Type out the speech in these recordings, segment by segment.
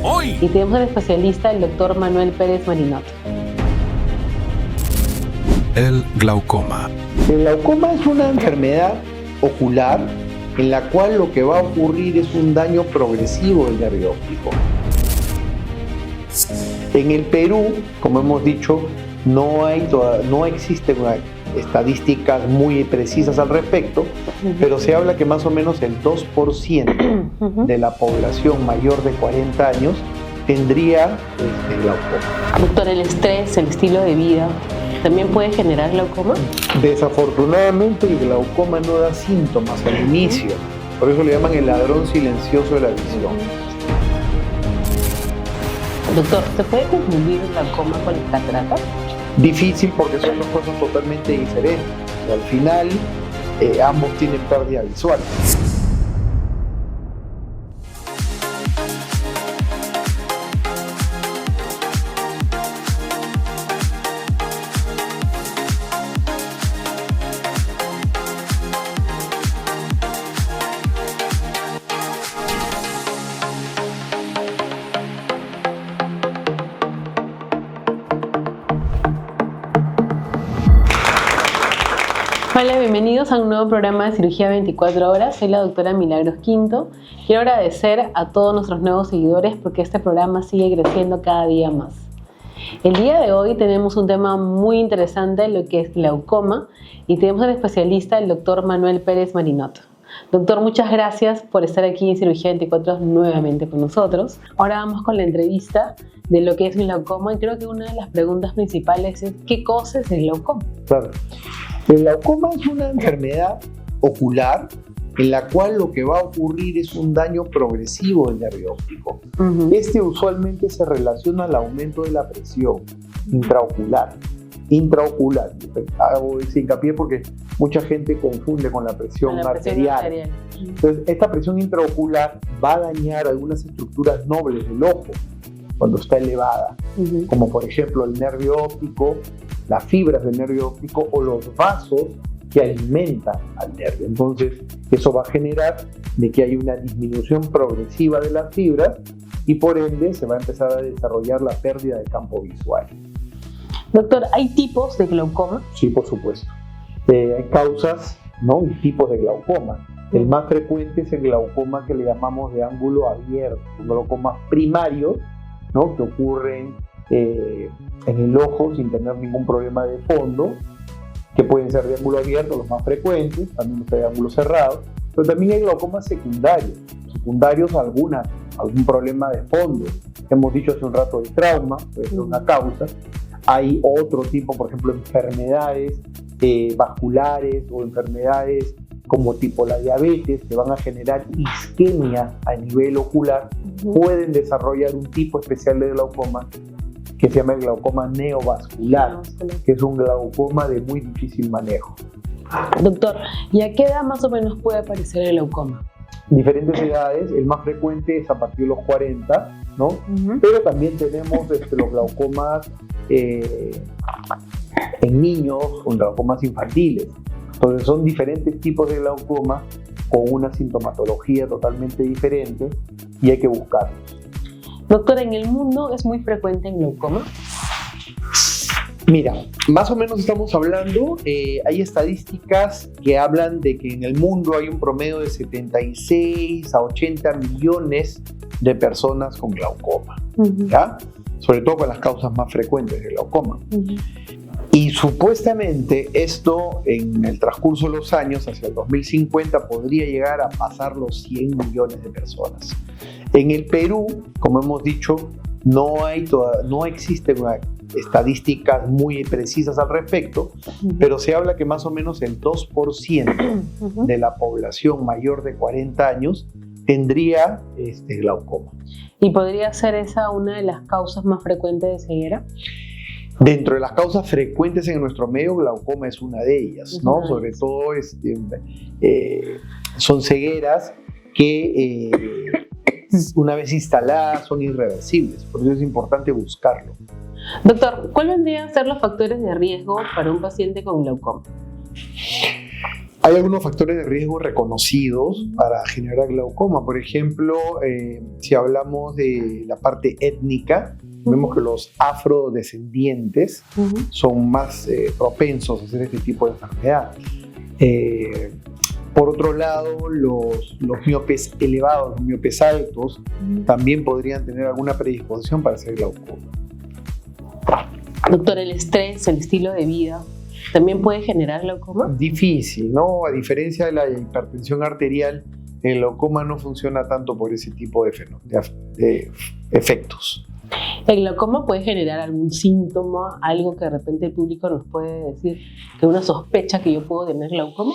hoy. Y tenemos al especialista, el doctor Manuel Pérez Marinot. El glaucoma. El glaucoma es una enfermedad ocular en la cual lo que va a ocurrir es un daño progresivo del nervio óptico. En el Perú, como hemos dicho, no existen estadísticas muy precisas al respecto, pero se habla que más o menos el 2% de la población mayor de 40 años tendría glaucoma. Doctor, ¿el estrés, el estilo de vida, también puede generar glaucoma? Desafortunadamente el glaucoma no da síntomas al inicio, por eso le llaman el ladrón silencioso de la visión. Doctor, ¿se puede confundir el glaucoma con la catarata? Difícil porque son dos cosas totalmente diferentes. Y al final ambos tienen pérdida visual. Hola, bienvenidos a un nuevo programa de Cirugía 24 Horas. Soy la doctora Milagros Quinto. Quiero agradecer a todos nuestros nuevos seguidores porque este programa sigue creciendo cada día más. El día de hoy tenemos un tema muy interesante, lo que es glaucoma, y tenemos al especialista, el doctor Manuel Pérez Marinot. Doctor, muchas gracias por estar aquí en Cirugía 24 Horas nuevamente con nosotros. Ahora vamos con la entrevista de lo que es el glaucoma, y creo que una de las preguntas principales es ¿qué cosa es el glaucoma? Claro. El glaucoma es una enfermedad ocular en la cual lo que va a ocurrir es un daño progresivo del nervio óptico. Este usualmente se relaciona al aumento de la presión intraocular. Hago ese hincapié porque mucha gente confunde con la presión arterial. Entonces, esta presión intraocular va a dañar algunas estructuras nobles del ojo cuando está elevada, como por ejemplo el nervio óptico, las fibras del nervio óptico o los vasos que alimentan al nervio. Entonces, eso va a generar de que haya una disminución progresiva de las fibras y por ende se va a empezar a desarrollar la pérdida de campo visual. Doctor, ¿hay tipos de glaucoma? Sí, por supuesto. Hay causas, ¿no? y tipos de glaucoma. El más frecuente es el glaucoma que le llamamos de ángulo abierto, glaucomas primarios, ¿no? que ocurren en el ojo sin tener ningún problema de fondo, que pueden ser de ángulo abierto, los más frecuentes, también está de ángulo cerrado, pero también hay glaucomas secundarios algún problema de fondo. Hemos dicho hace un rato el trauma, puede ser una causa. Hay otro tipo, por ejemplo, enfermedades vasculares o enfermedades como tipo la diabetes, que van a generar isquemia a nivel ocular, pueden desarrollar un tipo especial de glaucoma que se llama el glaucoma neovascular, que es un glaucoma de muy difícil manejo. Doctor, ¿y a qué edad más o menos puede aparecer el glaucoma? Diferentes edades, el más frecuente es a partir de los 40, ¿no? Pero también tenemos los glaucomas en niños, con glaucomas infantiles. Entonces son diferentes tipos de glaucoma con una sintomatología totalmente diferente y hay que buscarlos. Doctor, ¿en el mundo es muy frecuente el glaucoma? Mira, más o menos estamos hablando, hay estadísticas que hablan de que en el mundo hay un promedio de 76 a 80 millones de personas con glaucoma, ¿ya? Sobre todo con las causas más frecuentes del glaucoma. Y supuestamente esto en el transcurso de los años, hacia el 2050, podría llegar a pasar los 100 millones de personas. En el Perú, como hemos dicho, no existen estadísticas muy precisas al respecto, pero se habla que más o menos el 2% de la población mayor de 40 años tendría glaucoma. ¿Y podría ser esa una de las causas más frecuentes de ceguera? Dentro de las causas frecuentes en nuestro medio, glaucoma es una de ellas, ¿no? Sobre todo son cegueras que una vez instaladas son irreversibles, por eso es importante buscarlo. Doctor, ¿cuáles vendrían a ser los factores de riesgo para un paciente con glaucoma? Hay algunos factores de riesgo reconocidos para generar glaucoma. Por ejemplo, si hablamos de la parte étnica, vemos que los afrodescendientes son más propensos a hacer este tipo de enfermedad. Por otro lado, los miopes elevados, los miopes altos, también podrían tener alguna predisposición para hacer glaucoma. Doctor, ¿el estrés, el estilo de vida, también puede generar glaucoma? Difícil, ¿no? A diferencia de la hipertensión arterial, el glaucoma no funciona tanto por ese tipo de efectos. ¿El glaucoma puede generar algún síntoma, algo que de repente el público nos puede decir, que una sospecha que yo puedo tener glaucoma?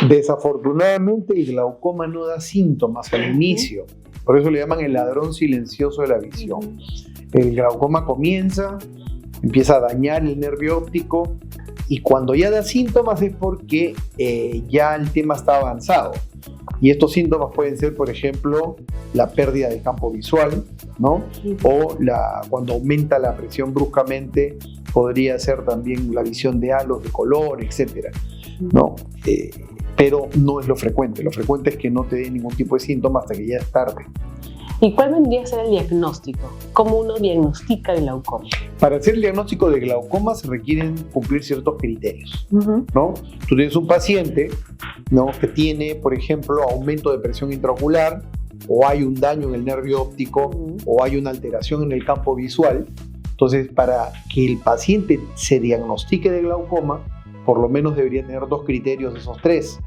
Desafortunadamente, el glaucoma no da síntomas al inicio. Por eso le llaman el ladrón silencioso de la visión. El glaucoma comienza, empieza a dañar el nervio óptico, y cuando ya da síntomas es porque ya el tema está avanzado. Y estos síntomas pueden ser, por ejemplo, la pérdida de campo visual, ¿no? O cuando aumenta la presión bruscamente, podría ser también la visión de halos de color, etc., ¿no? Pero no es lo frecuente. Lo frecuente es que no te dé ningún tipo de síntoma hasta que ya es tarde. ¿Y cuál vendría a ser el diagnóstico? ¿Cómo uno diagnostica el glaucoma? Para hacer el diagnóstico de glaucoma se requieren cumplir ciertos criterios, ¿no? Tú tienes un paciente, ¿no?, que tiene, por ejemplo, aumento de presión intraocular, o hay un daño en el nervio óptico, o hay una alteración en el campo visual. Entonces, para que el paciente se diagnostique de glaucoma, por lo menos debería tener 2 criterios de esos 3.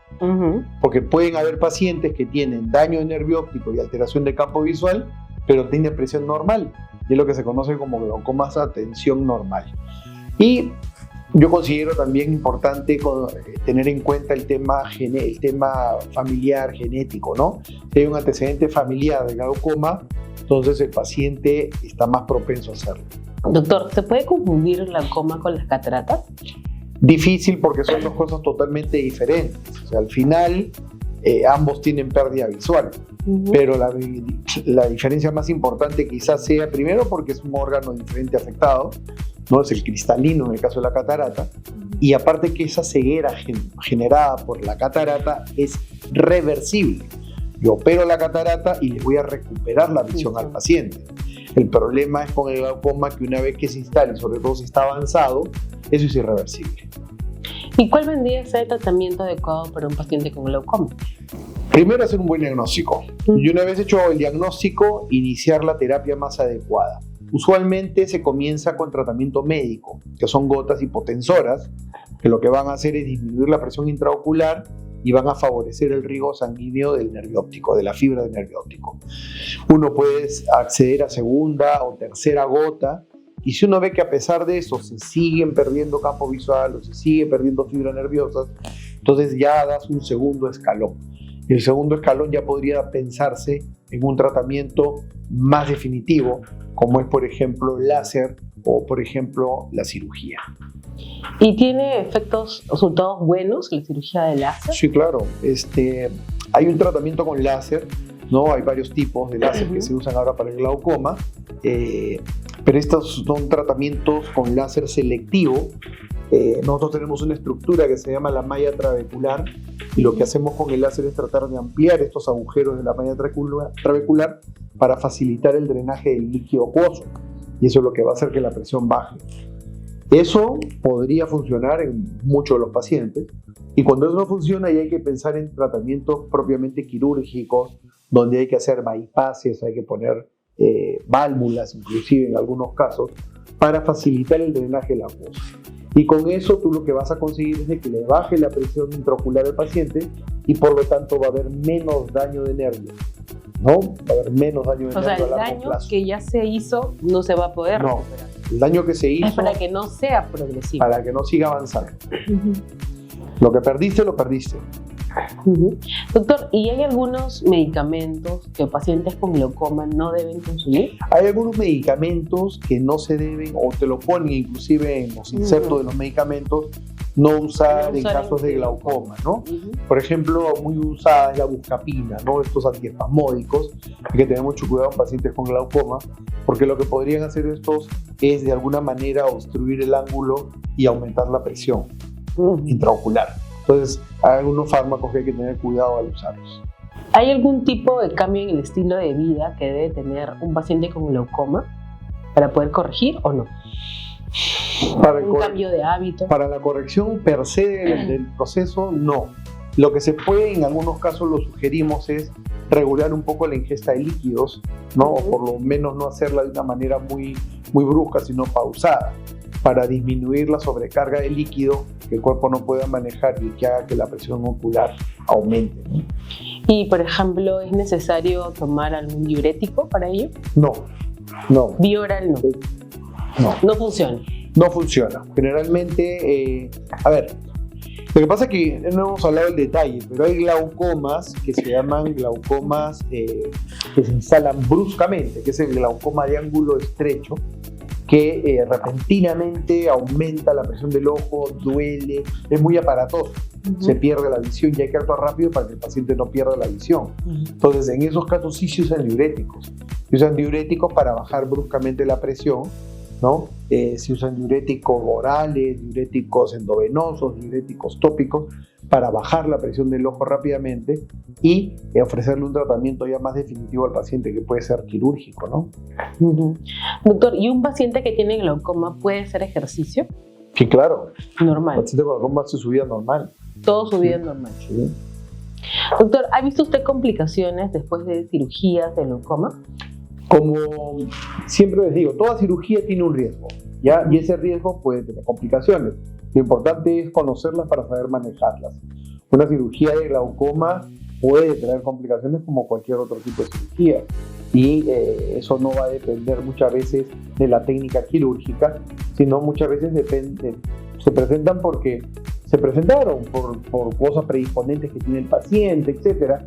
Porque pueden haber pacientes que tienen daño de nervio óptico y alteración de campo visual, pero tienen presión normal, y es lo que se conoce como glaucomas a tensión normal. Y yo considero también importante tener en cuenta el tema familiar, genético, ¿no? Si hay un antecedente familiar de glaucoma, entonces el paciente está más propenso a hacerlo. Doctor, ¿se puede confundir el glaucoma con las cataratas? Difícil, porque son 2 cosas totalmente diferentes. O sea, al final ambos tienen pérdida visual, pero la diferencia más importante quizás sea, primero, porque es un órgano diferente afectado, ¿no? Es el cristalino en el caso de la catarata, y aparte que esa ceguera generada por la catarata es reversible. Yo opero la catarata y le voy a recuperar la visión al paciente. El problema es con el glaucoma, que una vez que se instale, sobre todo si está avanzado, eso es irreversible. ¿Y cuál vendría a ser el tratamiento adecuado para un paciente con glaucoma? Primero, hacer un buen diagnóstico. Y una vez hecho el diagnóstico, iniciar la terapia más adecuada. Usualmente se comienza con tratamiento médico, que son gotas hipotensoras, que lo que van a hacer es disminuir la presión intraocular y van a favorecer el riego sanguíneo del nervio óptico, de la fibra del nervio óptico. Uno puede acceder a segunda o tercera gota, y si uno ve que a pesar de eso se siguen perdiendo campo visual o se sigue perdiendo fibra nerviosa, entonces ya das un segundo escalón. Y el segundo escalón ya podría pensarse en un tratamiento más definitivo, como es, por ejemplo, el láser o, por ejemplo, la cirugía. ¿Y tiene resultados buenos la cirugía de láser? Sí, claro. Hay un tratamiento con láser, ¿no? Hay varios tipos de láser que se usan ahora para el glaucoma, pero estos son tratamientos con láser selectivo. Nosotros tenemos una estructura que se llama la malla trabecular, y lo que hacemos con el láser es tratar de ampliar estos agujeros de la malla trabecular para facilitar el drenaje del líquido acuoso, y eso es lo que va a hacer que la presión baje. Eso podría funcionar en muchos de los pacientes, y cuando eso no funciona ya hay que pensar en tratamientos propiamente quirúrgicos, donde hay que hacer bypasses, hay que poner válvulas, inclusive en algunos casos, para facilitar el drenaje del acuoso. Y con eso tú lo que vas a conseguir es de que le baje la presión intraocular al paciente, y por lo tanto va a haber menos daño de nervio, ¿no? Va a haber menos daño de nervio a largo plazo. O sea, el daño que ya se hizo no se va a poder recuperar. El daño que se hizo es para que no sea progresivo. Para que no siga avanzando. Lo que perdiste, lo perdiste. Doctor, ¿y hay algunos medicamentos que pacientes con glaucoma no deben consumir? Hay algunos medicamentos que no se deben, o te lo ponen inclusive en los insertos de los medicamentos, no usar en casos de glaucoma, ¿no? Por ejemplo, muy usada es la buscapina, ¿no? Estos antiespasmódicos. Hay que tener mucho cuidado en pacientes con glaucoma, porque lo que podrían hacer estos es de alguna manera obstruir el ángulo y aumentar la presión intraocular. Entonces, hay algunos fármacos que hay que tener cuidado al usarlos. ¿Hay algún tipo de cambio en el estilo de vida que debe tener un paciente con glaucoma para poder corregir o no? ¿Un cambio de hábito? Para la corrección per se del proceso, no. Lo que se puede, en algunos casos lo sugerimos, es regular un poco la ingesta de líquidos, ¿no? O por lo menos no hacerla de una manera muy brusca, sino pausada, para disminuir la sobrecarga de líquido que el cuerpo no pueda manejar y que haga que la presión ocular aumente, ¿no? Y, por ejemplo, ¿es necesario tomar algún diurético para ello? No. Bioral no. No funciona. No funciona. Generalmente, lo que pasa es que no hemos hablado del detalle, pero hay glaucomas que se llaman glaucomas que se instalan bruscamente, que es el glaucoma de ángulo estrecho, que repentinamente aumenta la presión del ojo, duele, es muy aparatoso, se pierde la visión y hay que actuar rápido para que el paciente no pierda la visión. Entonces, en esos casos sí se usan diuréticos. Se usan diuréticos para bajar bruscamente la presión, ¿no? Se usan diuréticos orales, diuréticos endovenosos, diuréticos tópicos para bajar la presión del ojo rápidamente y ofrecerle un tratamiento ya más definitivo al paciente, que puede ser quirúrgico, ¿no? Doctor, ¿y un paciente que tiene glaucoma puede hacer ejercicio? Sí, claro. Normal. El paciente con glaucoma hace su vida normal. Todo su vida normal. Sí. Doctor, ¿ha visto usted complicaciones después de cirugías de glaucoma? Como siempre les digo, toda cirugía tiene un riesgo, ¿ya? Y ese riesgo puede tener complicaciones. Lo importante es conocerlas para saber manejarlas. Una cirugía de glaucoma puede tener complicaciones como cualquier otro tipo de cirugía. Y eso no va a depender muchas veces de la técnica quirúrgica, sino muchas veces se presentan porque se presentaron por cosas predisponentes que tiene el paciente, etc.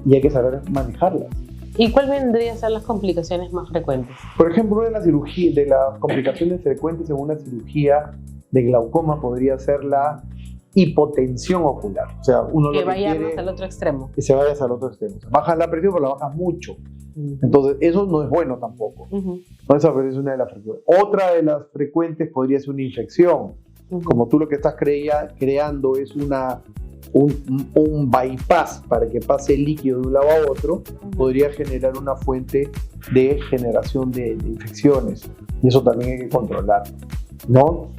Y hay que saber manejarlas. ¿Y cuál vendría a ser las complicaciones más frecuentes? Por ejemplo, una de las complicaciones frecuentes en una cirugía de glaucoma podría ser la hipotensión ocular. O sea, uno que lo que vayamos quiere al otro extremo. que se vayas al otro extremo. O sea, bajas la presión, pero la bajas mucho. Entonces, eso no es bueno tampoco. No, esa es una de las frecuentes. Otra de las frecuentes podría ser una infección. Como tú lo que estás creando es un bypass para que pase el líquido de un lado a otro, podría generar una fuente de generación de infecciones, y eso también hay que controlar, ¿no?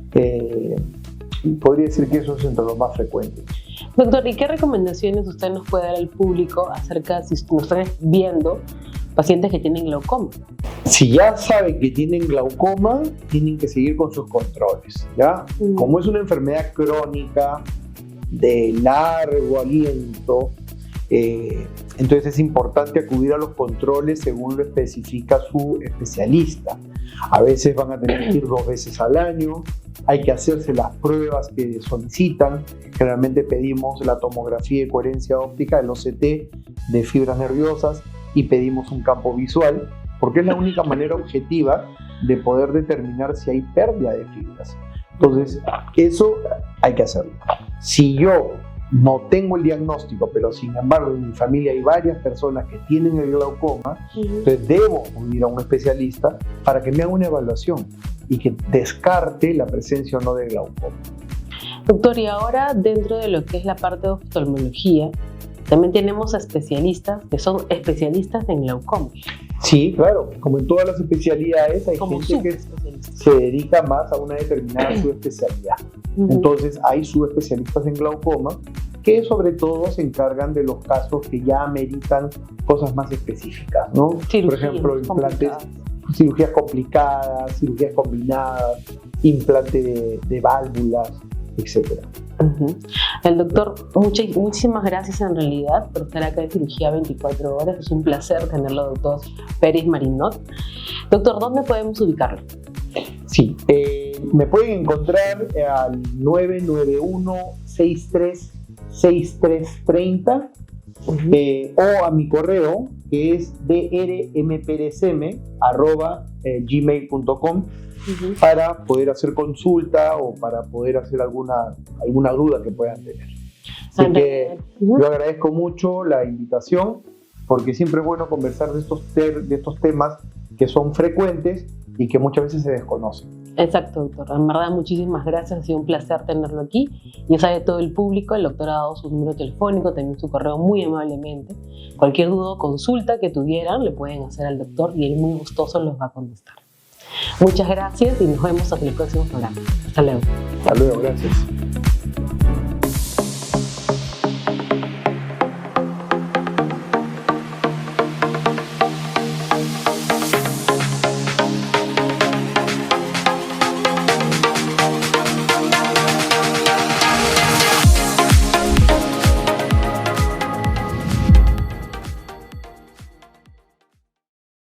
Podría decir que eso es entre los más frecuentes. Doctor, ¿y qué recomendaciones usted nos puede dar al público acerca, si nos están viendo pacientes que tienen glaucoma? Si ya saben que tienen glaucoma, tienen que seguir con sus controles, ¿ya? Como es una enfermedad crónica de largo aliento, entonces es importante acudir a los controles según lo especifica su especialista. A veces van a tener que ir 2 veces al año, hay que hacerse las pruebas que solicitan. Generalmente pedimos la tomografía de coherencia óptica, el OCT de fibras nerviosas, y pedimos un campo visual, porque es la única manera objetiva de poder determinar si hay pérdida de fibras. Entonces, eso hay que hacerlo. Si yo no tengo el diagnóstico, pero sin embargo en mi familia hay varias personas que tienen el glaucoma, entonces debo ir a un especialista para que me haga una evaluación y que descarte la presencia o no de glaucoma. Doctor, y ahora dentro de lo que es la parte de oftalmología, también tenemos especialistas que son especialistas en glaucoma. Sí, claro, como en todas las especialidades hay gente que se dedica más a una determinada subespecialidad. Entonces hay subespecialistas en glaucoma que sobre todo se encargan de los casos que ya ameritan cosas más específicas, ¿no? Por ejemplo, implantes, cirugías complicadas, cirugías combinadas, implante de válvulas, etc. El doctor, muchísimas gracias en realidad por estar acá en Cirugía 24 Horas. Es un placer tenerlo, doctor Peris Marinot. Doctor, ¿dónde podemos ubicarlo? Sí, me pueden encontrar al 991-636330 o a mi correo, que es drmprsm@gmail.com, para poder hacer consulta o para poder hacer alguna duda que puedan tener. Así que yo agradezco mucho la invitación, porque siempre es bueno conversar de estos temas que son frecuentes y que muchas veces se desconocen. Exacto, doctor. En verdad, muchísimas gracias. Ha sido un placer tenerlo aquí. Ya sabe todo el público, el doctor ha dado su número telefónico, también su correo muy amablemente. Cualquier duda o consulta que tuvieran, le pueden hacer al doctor y él muy gustoso los va a contestar. Muchas gracias y nos vemos hasta el próximo programa. Hasta luego. Hasta luego, gracias.